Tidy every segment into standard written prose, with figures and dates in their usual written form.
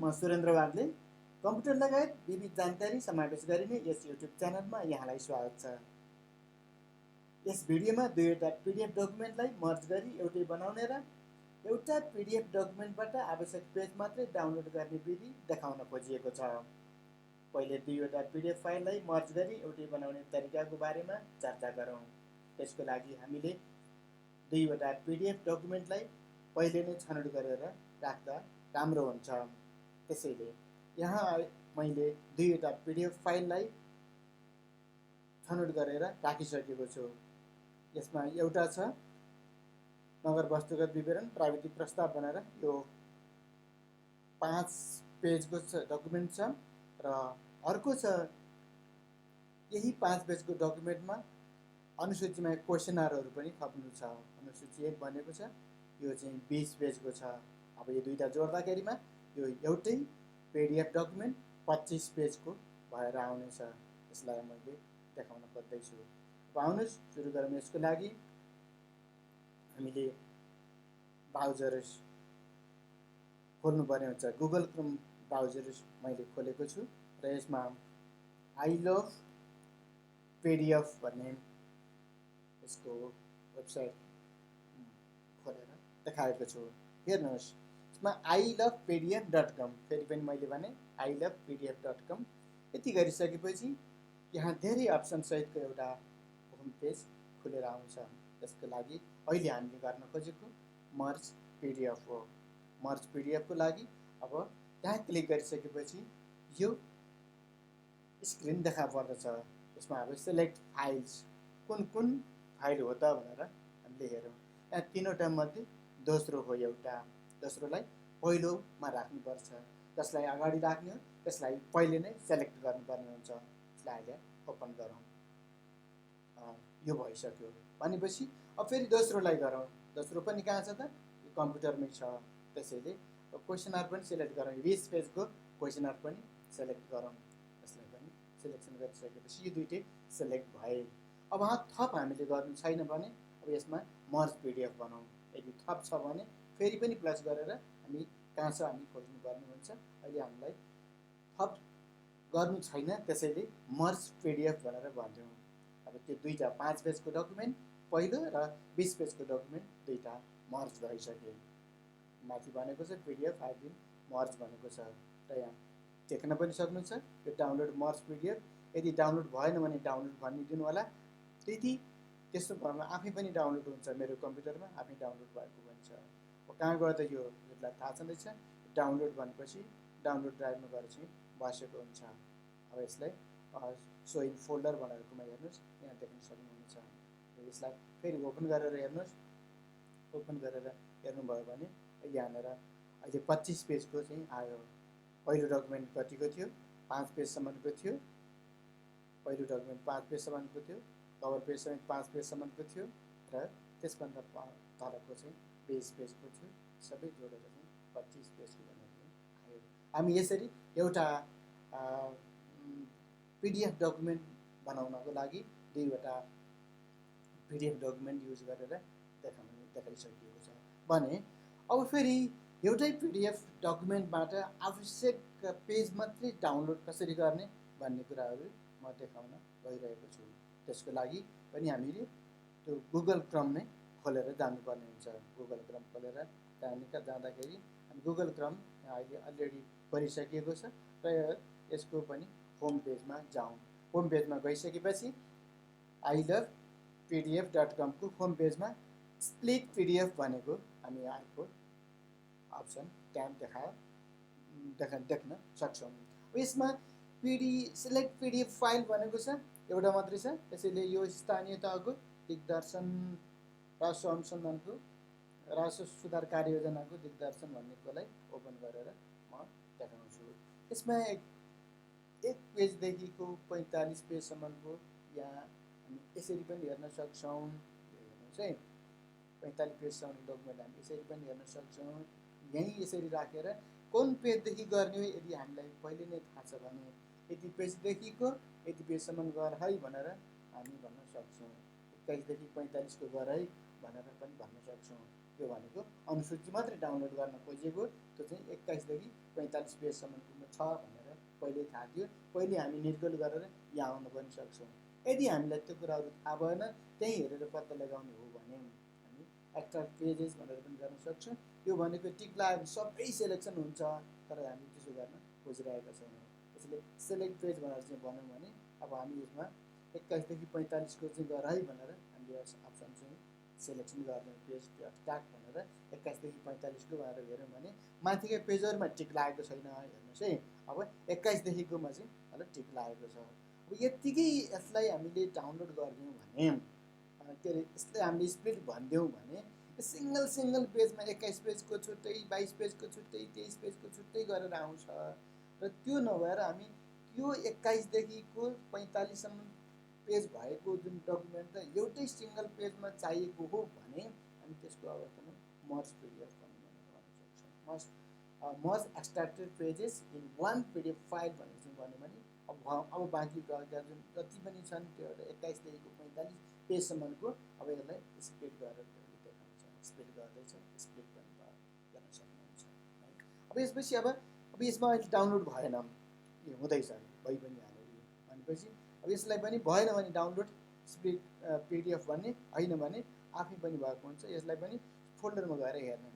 म सुरेन्द्र वाग्ले कम्प्युटर लगायत विविध जानकारी समावेश गरिने यस युट्युब च्यानलमा यहाँलाई स्वागत छ। यस भिडियोमा दुईवटा पिडिएफ डकुमेन्टलाई मर्ज गरी एउटै बनाउने र एउटा पिडिएफ डकुमेन्टबाट आवश्यक पेज मात्रै डाउनलोड गर्ने विधि देखाउन खोजिएको छ। पहिले दुईवटा पिडिएफ फाइललाई मर्ज गरी एउटै बनाउने तरिकाको बारेमा चर्चा गरौँ। त्यसको लागि हामीले दुईवटा पिडिएफ डकुमेन्टलाई पहिले नै छनौट गरेर राख्दा राम्रो हुन्छ। त्यसैले यहाँ मैले दुईवटा पिडिएफ फाइललाई छनौट गरेर राखिसकेको छु। यसमा एउटा छ नगर वस्तुगत विवरण प्राविधिक प्रस्ताव भनेर यो 5 पेजको डकुमेन्ट छ र अर्को छ यही 5 पेजको डकुमेन्टमा अनुसूचीमा क्वेसनरहरू पनि थप्नु छ। अनुसूची 1 भनेको छ यो चाहिँ 20 पेजको छ। अब यो दुईटा जोड्दाखेरिमा यो एउटै पिडिएफ डकुमेन्ट 25 पेजको भएर आउनेछ। यसलाई मैले देखाउन खोज्दैछु। आउनुहोस् सुरु गरौँ। यसको लागि हामीले ब्राउजर खोल्नुपर्ने हुन्छ। गुगल क्रोम ब्राउजर मैले खोलेको छु र यसमा आई लभ पिडिएफ भन्ने यसको वेबसाइट खोलेर देखाएको छु। हेर्नुहोस् यसमा ilovepdf.com फेरि पनि मैले भने ilovepdf.com यति गरिसकेपछि यहाँ धेरै अप्सन सहितको एउटा होम पेज खुलेर आउँछ। त्यसको लागि अहिले हामीले गर्न खोजेको मर्ज पिडिएफ हो। मर्ज पिडिएफको लागि अब त्यहाँ क्लिक गरिसकेपछि यो स्क्रिन देखा पर्दछ। यसमा अब सेलेक्ट फाइल्स कुन कुन फाइल हो त भनेर हामीले हेरौँ। यहाँ तीनवटा मध्ये दोस्रो हो एउटा। दोस्रोलाई पहिलोमा राख्नुपर्छ। जसलाई अगाडि राख्ने हो त्यसलाई पहिले नै सेलेक्ट गर्नुपर्ने हुन्छ। यसलाई अहिले ओपन गरौँ। यो भइसक्यो भनेपछि अब फेरि दोस्रोलाई गरौँ। दोस्रो पनि कहाँ छ त? यो कम्प्युटरमै छ। त्यसैले क्वेसनर पनि सिलेक्ट गरौँ। 20 पेजको क्वेसनर पनि सेलेक्ट गरौँ। यसलाई पनि सिलेक्सन गरिसकेपछि यो दुईटै सेलेक्ट भए। अब थप हामीले गर्नु छैन भने अब यसमा मर्ज पिडिएफ बनाउँ। यदि थप छ भने फेरि पनि प्लस गरेर हामी कहाँ छ हामी खोज्नुपर्ने हुन्छ। अहिले हामीलाई थप गर्नु छैन त्यसैले मर्ज पिडिएफ भनेर भन्छौँ। अब त्यो दुईटा 5 पेजको डकुमेन्ट पहिलो र 20 पेजको डकुमेन्ट दुईटा मर्ज भइसक्यो। माथि भनेको छ पिडिएफ आई बिन मर्ज भनेको छ र यहाँ देख्न पनि सक्नुहुन्छ यो डाउनलोड मर्ज पिडिएफ। यदि डाउनलोड भएन भने डाउनलोड भनिदिनु होला। त्यसो भएमा आफै पनि डाउनलोड हुन्छ। मेरो कम्प्युटरमा आफै डाउनलोड भएको पनि छ। कहाँ गयो त यो यसलाई थाहा छँदैछ। डाउनलोड भनेपछि डाउनलोड ड्राइभमा गएर चाहिँ बसेको हुन्छ। अब यसलाई सो इन फोल्डर भनेकोमा हेर्नुहोस् यहाँ देख्न सक्नुहुन्छ। यसलाई फेरि ओपन गरेर हेर्नुहोस्। ओपन गरेर हेर्नुभयो भने यहाँनिर अहिले 25 पेजको चाहिँ आयो। पहिलो डकुमेन्ट कतिको थियो? 5 पेजसम्मको थियो। पहिलो डकुमेन्ट 5 पेजसम्मको थियो। कभर पेज समेत 5 पेजसम्मको थियो र त्यसभन्दा तलको चाहिँ 20 पेजको थियो। सबै जोडेर चाहिँ 25 पेजको भनेर आयो। हामी यसरी एउटा पिडिएफ डकुमेन्ट बनाउनको लागि दुईवटा पिडिएफ डकुमेन्ट युज गरेर देखाइसकिएको छ भने अब फेरि एउटै पिडिएफ डकुमेन्टबाट आवश्यक पेज मात्रै डाउनलोड कसरी गर्ने भन्ने कुराहरू म देखाउन गइरहेको छु। त्यसको लागि पनि हामीले त्यो गुगल क्रोम नै खोलेर जानुपर्ने हुन्छ। गुगल क्रोम खोलेर जाँदाखेरि हामी गुगल क्रोम अहिले अलरेडी खोलिसकिएको छ र यसको पनि होम पेजमा जाउँ। होम पेजमा गइसकेपछि ilovepdf.com को होम पेजमा स्प्लिट पिडिएफ भनेको हामी अर्को अप्सन त्यहाँ देख्न सक्छौँ। यसमा सेलेक्ट पिडिएफ फाइल भनेको छ एउटा मात्रै छ। त्यसैले यो स्थानीय तहको दिग्दर्शन राजस्व अनुसन्धानको राजस्व सुधार कार्ययोजनाको दिग्दर्शन भन्नेकोलाई ओपन गरेर म देखाउँछु। यसमा एक पेजदेखिको 45 पेजसम्मको यहाँ हामी यसरी पनि हेर्न सक्छौँ। हेर्नुहोस् है 45 पेजसम्म डकुमेन्ट हामी यसरी पनि हेर्न सक्छौँ। यहीँ यसरी राखेर कुन पेजदेखि गर्ने हो यदि हामीलाई पहिले नै थाहा छ भने यति पेजदेखिको यति पेजसम्म गर है भनेर हामी भन्न सक्छौँ। 21 देखि 45 को गर है भनेर पनि भन्न सक्छौँ। यो भनेको अनुसूची मात्रै डाउनलोड गर्न खोजेको, त्यो चाहिँ 21 देखि 45 पेजसम्मको छ भनेर पहिल्यै थाहा थियो। पहिले हामी निर्गोल गरेर यहाँ आउन पनि सक्छौँ। यदि हामीलाई त्यो कुराहरू थाहा भएन, त्यहीँ हेरेर पत्ता लगाउने हो भने हामी एक्स्ट्राक्ट पेजेस भनेर पनि गर्न सक्छौँ। यो भनेको टिक लगाएको सबै सेलेक्सन हुन्छ, तर हामी त्यसो गर्न खोजिरहेका छैनौँ। त्यसैले सेलेक्ट पेज भनेर चाहिँ भन्यौँ भने अब हामी यसमा 21 देखि 45 को चाहिँ गर है भनेर हामीले अप्सन चाहिँ सेलेक्सन गर्ने पेज स्टार्ट भनेर 21 देखि 45 को भनेर हेऱ्यौँ भने माथिका पेजहरूमा टिक लागेको छैन। हेर्नुहोस् है, अब 21 देखिकोमा चाहिँ अलि टिक लागेको छ। अब यत्तिकै यसलाई हामीले डाउनलोड गरिदियौँ भने के अरे यसलाई हामीले स्प्लिट भनिदियौँ भने सिङ्गल पेजमा 21 पेजको छुट्टै, 22 पेजको छुट्टै, 23 पेजको छुट्टै गरेर आउँछ। र त्यो नभएर हामी त्यो 21 देखिको 45सम्म पेज भएको जुन डकुमेन्ट त एउटै सिङ्गल पेजमा चाहिएको हो भने हामी त्यसको अवस्थामा मर्ज पिडिएफ भनेर गर्न सक्छौँ। Merge extracted pages in one PDF file भनेर चाहिँ भन्यो भने अब बाँकी गएका जुन जति पनि छन् त्यो 21 देखिको 45 पेजसम्मको अब यसलाई स्प्लिट गरेर देखाउँछ। स्प्लिट गर्दैछ, स्प्लिट पनि गर्न सक्नुहुन्छ है। अब यसपछि अब यसमा अहिले डाउनलोड भएन, यो हुँदैछ भइ पनि हाल्यो भनेपछि अब यसलाई पनि भएन भने डाउनलोड स्प्लिट पिडिएफ भन्ने होइन भने आफै पनि भएको हुन्छ। यसलाई पनि फोल्डरमा गएर हेर्ने,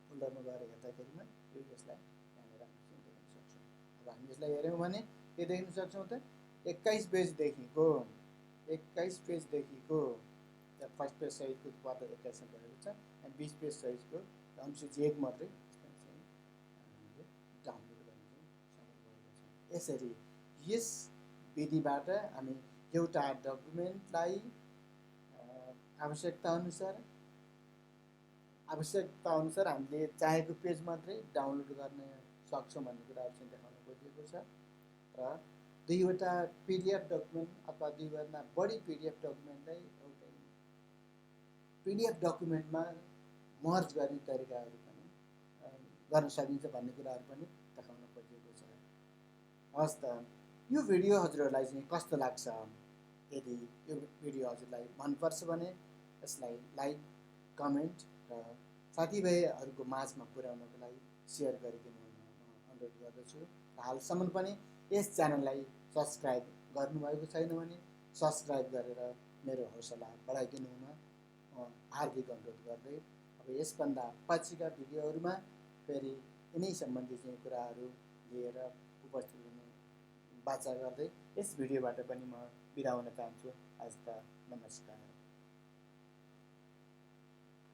फोल्डरमा गएर हेर्दाखेरिमा यसलाई यहाँनिर हामी चाहिँ देख्न सक्छौँ। अब हामी यसलाई हेऱ्यौँ भने के देख्न सक्छौँ त 21 पेजदेखिको फर्स्ट पेज सहितको पत्र 21 भएको छ अनि 20 पेज सहितको अनुसूची 1 मात्रै हामीले डाउनलोड गर्न चाहिँ सफल भएको छ। यसरी यस विधिबाट हामी एउटा डकुमेन्टलाई आवश्यकता अनुसार हामीले चाहेको पेज मात्रै डाउनलोड गर्न सक्छौँ भन्ने कुराहरू चाहिँ देखाउन खोजिएको छ। र दुईवटा पिडिएफ डकुमेन्ट अथवा दुईभन्दा बढी पिडिएफ डकुमेन्टलाई एउटै पिडिएफ डकुमेन्टमा मर्ज गर्ने तरिकाहरू पनि गर्न सकिन्छ भन्ने कुराहरू पनि देखाउन खोजिएको छ। हस् त, यो भिडियो हजुरहरूलाई चाहिँ कस्तो लाग्छ? यदि यो भिडियो हजुरलाई मनपर्छ भने यसलाई लाइक, कमेन्ट र साथीभाइहरूको माझमा पुर्याउनको लागि सेयर गरिदिनु हुन अनुरोध गर्दछु। हालसम्म पनि यस च्यानललाई सब्सक्राइब गर्नुभएको छैन भने सब्सक्राइब गरेर मेरो हौसला बढाइदिनु हुन हार्दिक अनुरोध गर्दै अब यसभन्दा पछिका भिडियोहरूमा फेरि यिनै सम्बन्धी चाहिँ कुराहरू लिएर उपस्थित हुने बाचा गर्दै यस भिडियोबाट पनि म बिदा हुन चाहन्छु। हस्त, नमस्कार।